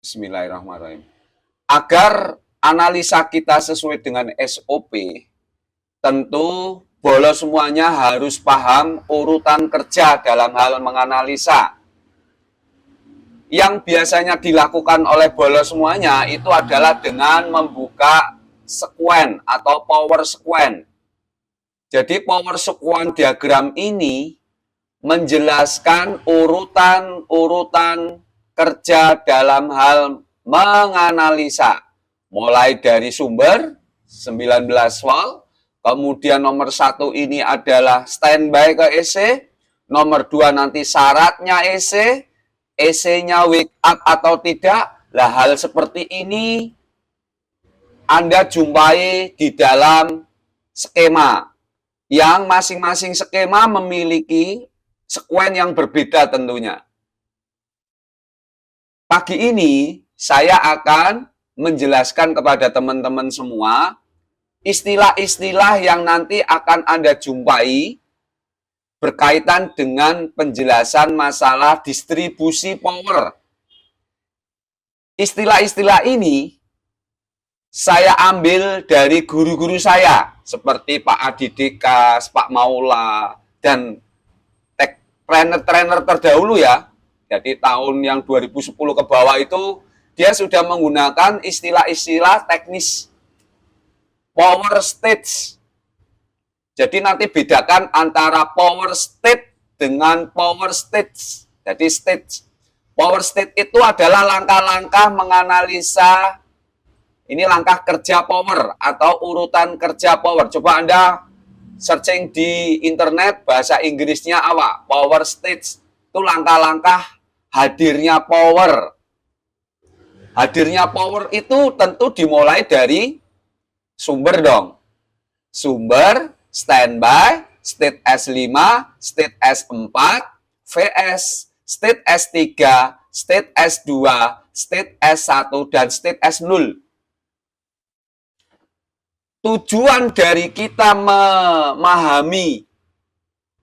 Bismillahirrahmanirrahim. Agar analisa kita sesuai dengan SOP, tentu bolos semuanya harus paham urutan kerja dalam hal menganalisa. Yang biasanya dilakukan oleh bolos semuanya itu adalah dengan membuka sekuen atau power sekuen. Jadi power sekuen diagram ini menjelaskan urutan-urutan kerja dalam hal menganalisa. Mulai dari sumber 19 volt, kemudian nomor 1 ini adalah standby ke EC, nomor 2 nanti syaratnya EC, EC-nya wake up atau tidak. Lah hal seperti ini Anda jumpai di dalam skema yang masing-masing skema memiliki sekuen yang berbeda tentunya. Pagi ini saya akan menjelaskan kepada teman-teman semua istilah-istilah yang nanti akan Anda jumpai berkaitan dengan penjelasan masalah distribusi power. Istilah-istilah ini saya ambil dari guru-guru saya, seperti Pak Adi Dekas, Pak Maula, dan trainer-trainer terdahulu ya. Jadi tahun yang 2010 ke bawah itu dia sudah menggunakan istilah-istilah teknis power stage. Jadi nanti bedakan antara power state dengan power stage. Jadi stage. Power state itu adalah langkah-langkah menganalisa, ini langkah kerja power atau urutan kerja power. Coba Anda searching di internet, bahasa Inggrisnya apa? Power stage. Itu langkah-langkah hadirnya power. Hadirnya power itu tentu dimulai dari sumber dong. Sumber, standby, state S5, state S4, VS, state S3, state S2, state S1, dan state S0. Tujuan dari kita memahami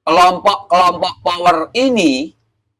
kelompok-kelompok power ini,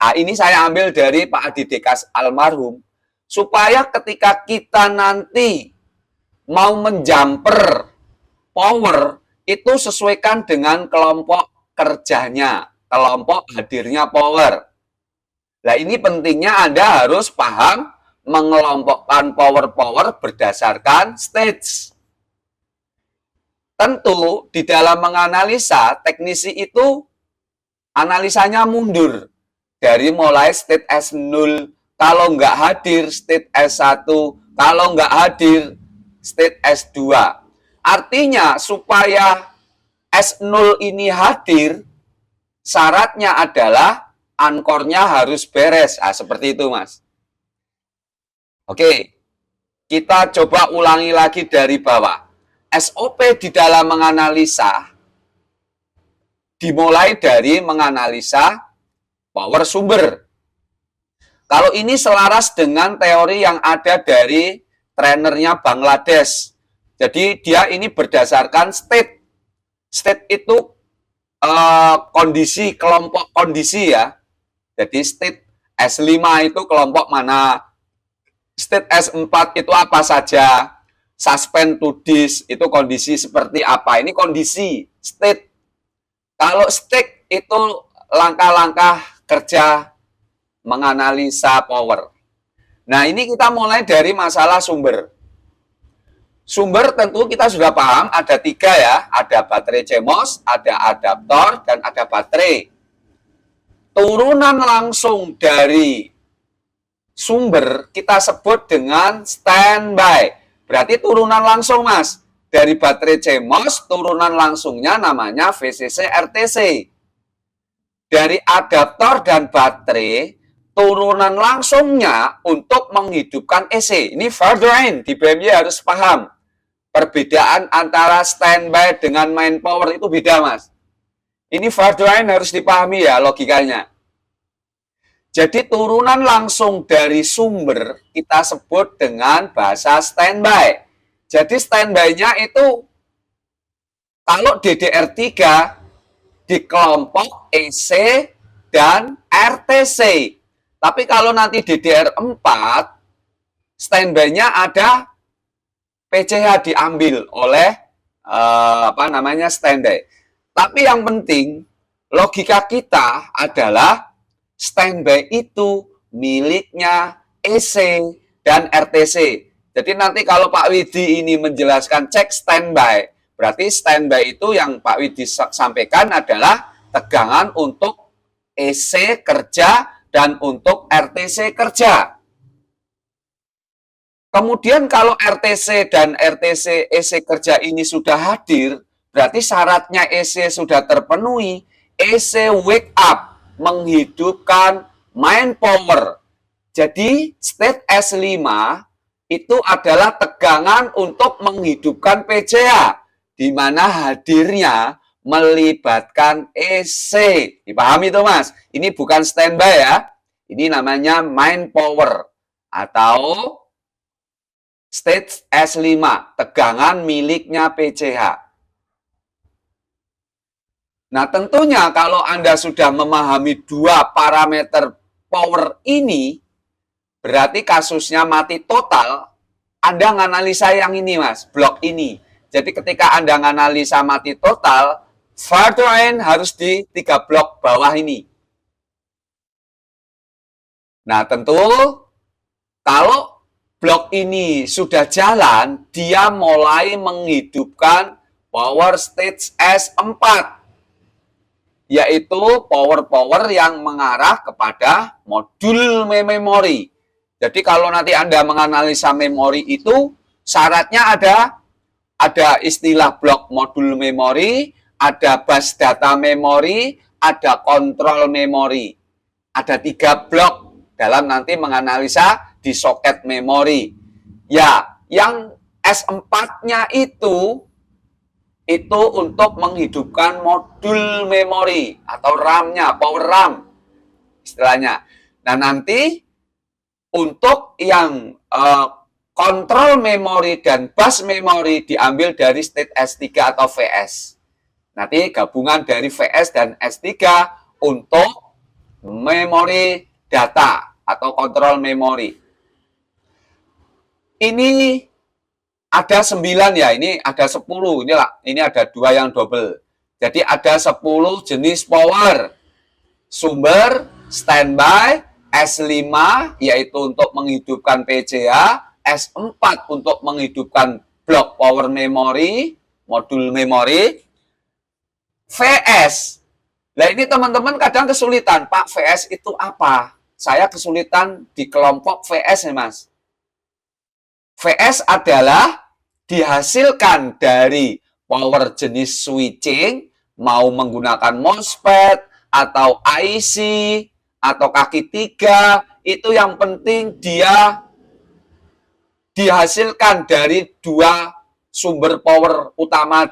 ini saya ambil dari Pak Adi Dekas almarhum, supaya ketika kita nanti mau menjamper power, itu sesuaikan dengan kelompok kerjanya, kelompok hadirnya power. Nah ini pentingnya Anda harus paham mengelompokkan power-power berdasarkan stage. Tentu di dalam menganalisa, teknisi itu analisanya mundur. Dari mulai state S0, kalau nggak hadir state S1, kalau nggak hadir state S2. Artinya supaya S0 ini hadir, syaratnya adalah ankornya harus beres. Seperti itu, Mas. Oke, kita coba ulangi lagi dari bawah. SOP di dalam menganalisa dimulai dari menganalisa power sumber. Kalau ini selaras dengan teori yang ada dari trainernya Bangladesh. Jadi dia ini berdasarkan state. State itu kondisi, kelompok kondisi ya. Jadi state S5 itu kelompok mana? State S4 itu apa saja? Suspend to disk itu kondisi seperti apa? Ini kondisi state. Kalau state itu langkah-langkah kerja menganalisa power. Nah, ini kita mulai dari masalah sumber. Sumber tentu kita sudah paham ada 3 ya, ada baterai CMOS, ada adaptor, dan ada baterai. Turunan langsung dari sumber kita sebut dengan standby. Berarti turunan langsung, Mas. Dari baterai CMOS, turunan langsungnya namanya VCC RTC. Dari adaptor dan baterai, turunan langsungnya untuk menghidupkan EC. Ini further di BMY harus paham. Perbedaan antara standby dengan main power itu beda, Mas. Ini further harus dipahami ya logikanya. Jadi turunan langsung dari sumber kita sebut dengan bahasa standby. Jadi standby-nya itu kalau DDR3 di kelompok EC dan RTC. Tapi kalau nanti DDR4 standby-nya ada PCH diambil oleh standby. Tapi yang penting logika kita adalah standby itu miliknya EC dan RTC. Jadi nanti kalau Pak Widi ini menjelaskan cek standby, berarti standby itu yang Pak Widi sampaikan adalah tegangan untuk EC kerja dan untuk RTC kerja. Kemudian kalau RTC dan RTC EC kerja ini sudah hadir, berarti syaratnya EC sudah terpenuhi, EC wake up, menghidupkan main power. Jadi state S5 itu adalah tegangan untuk menghidupkan PCH, di mana hadirnya melibatkan EC. Dipahami itu Mas? Ini bukan standby ya. Ini namanya main power atau state S5, tegangan miliknya PCH. Nah, tentunya kalau Anda sudah memahami dua parameter power ini, berarti kasusnya mati total, Anda nganalisa yang ini Mas, blok ini. Jadi ketika Anda nganalisa mati total, fire harus di 3 blok bawah ini. Nah, tentu kalau blok ini sudah jalan, dia mulai menghidupkan power stage S4, yaitu power-power yang mengarah kepada modul memori. Jadi kalau nanti Anda menganalisa memori itu, syaratnya ada istilah blok modul memori, ada bus data memori, ada kontrol memori. Ada 3 blok dalam nanti menganalisa di soket memori. Ya, yang S4-nya itu untuk menghidupkan modul memori atau RAM-nya, power RAM istilahnya. Nah, nanti untuk yang kontrol memori dan bus memori diambil dari state S3 atau VS. Nanti gabungan dari VS dan S3 untuk memori data atau kontrol memori. Ini ada 9 ya, ini ada 10. Ini ada 2 yang double. Jadi ada 10 jenis power. Sumber, standby, S5 yaitu untuk menghidupkan PCH, S4 untuk menghidupkan blok power memory, modul memori, VS. Nah ini teman-teman kadang kesulitan, Pak VS itu apa? Saya kesulitan di kelompok VS ya Mas. VS adalah dihasilkan dari power jenis switching, mau menggunakan MOSFET atau IC atau kaki 3, itu yang penting dia dihasilkan dari 2 sumber power utama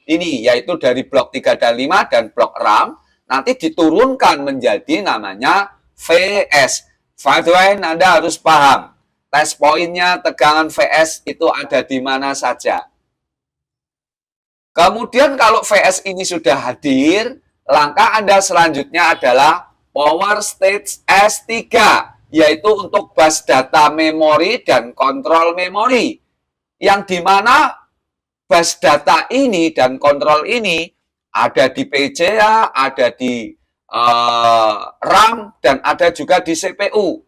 ini, yaitu dari blok 3 dan 5 dan blok RAM, nanti diturunkan menjadi namanya VS. By the way, Anda harus paham, test pointnya tegangan VS itu ada di mana saja. Kemudian kalau VS ini sudah hadir, langkah Anda selanjutnya adalah power stage S3, yaitu untuk bus data memori dan kontrol memori. Yang dimana bus data ini dan kontrol ini ada di PCH, ada di RAM, dan ada juga di CPU.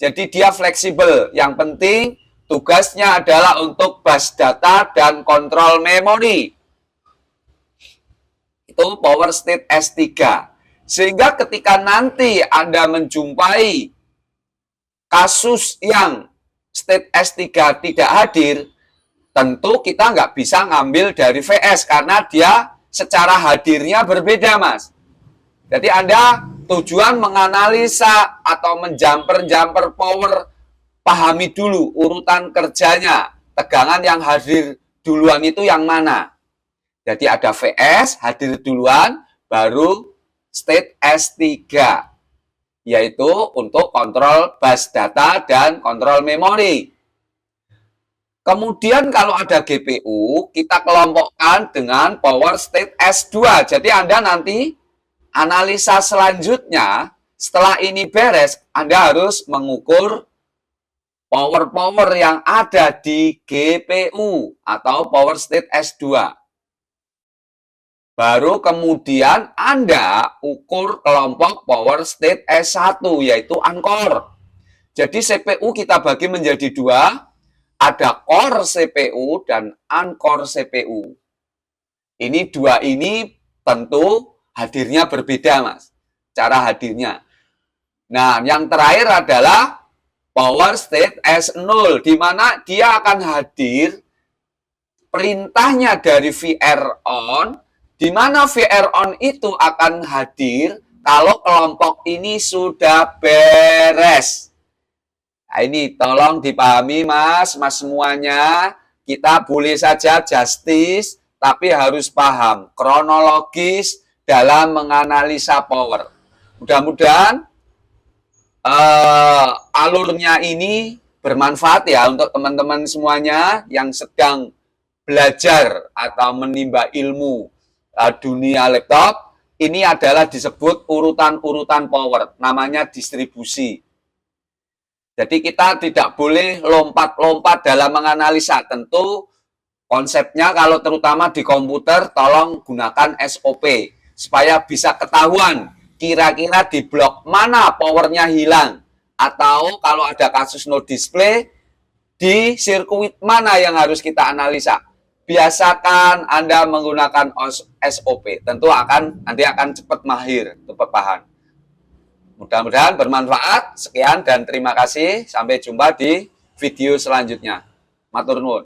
Jadi dia fleksibel. Yang penting tugasnya adalah untuk bus data dan kontrol memori. Itu power state S3. Sehingga ketika nanti Anda menjumpai kasus yang state S3 tidak hadir, tentu kita nggak bisa ngambil dari VS karena dia secara hadirnya berbeda, Mas. Jadi Anda tujuan menganalisa atau menjumper power, pahami dulu urutan kerjanya, tegangan yang hadir duluan itu yang mana. Jadi ada VS hadir duluan, baru state S3, yaitu untuk kontrol bus data dan kontrol memori. Kemudian kalau ada GPU, kita kelompokkan dengan power state S2. Jadi Anda nanti analisa selanjutnya, setelah ini beres, Anda harus mengukur power-power yang ada di GPU atau power state S2. Baru kemudian Anda ukur kelompok power state S1, yaitu uncore. Jadi CPU kita bagi menjadi dua, ada core CPU dan uncore CPU. Ini dua ini tentu hadirnya berbeda, Mas. Cara hadirnya. Nah, yang terakhir adalah power state S0, di mana dia akan hadir perintahnya dari VR on, di mana VR on itu akan hadir kalau kelompok ini sudah beres. Nah, ini tolong dipahami Mas semuanya. Kita boleh saja justice, tapi harus paham kronologis dalam menganalisa power. Mudah-mudahan alurnya ini bermanfaat ya untuk teman-teman semuanya yang sedang belajar atau menimba ilmu dunia laptop. Ini adalah disebut urutan-urutan power, namanya distribusi. Jadi kita tidak boleh lompat-lompat dalam menganalisa. Tentu konsepnya kalau terutama di komputer, tolong gunakan SOP supaya bisa ketahuan kira-kira di blok mana powernya hilang, atau kalau ada kasus no display, di sirkuit mana yang harus kita analisa. Biasakan Anda menggunakan SOP, tentu nanti akan cepat mahir, cepat paham. Mudah-mudahan bermanfaat. Sekian dan terima kasih. Sampai jumpa di video selanjutnya. Matur nuwun.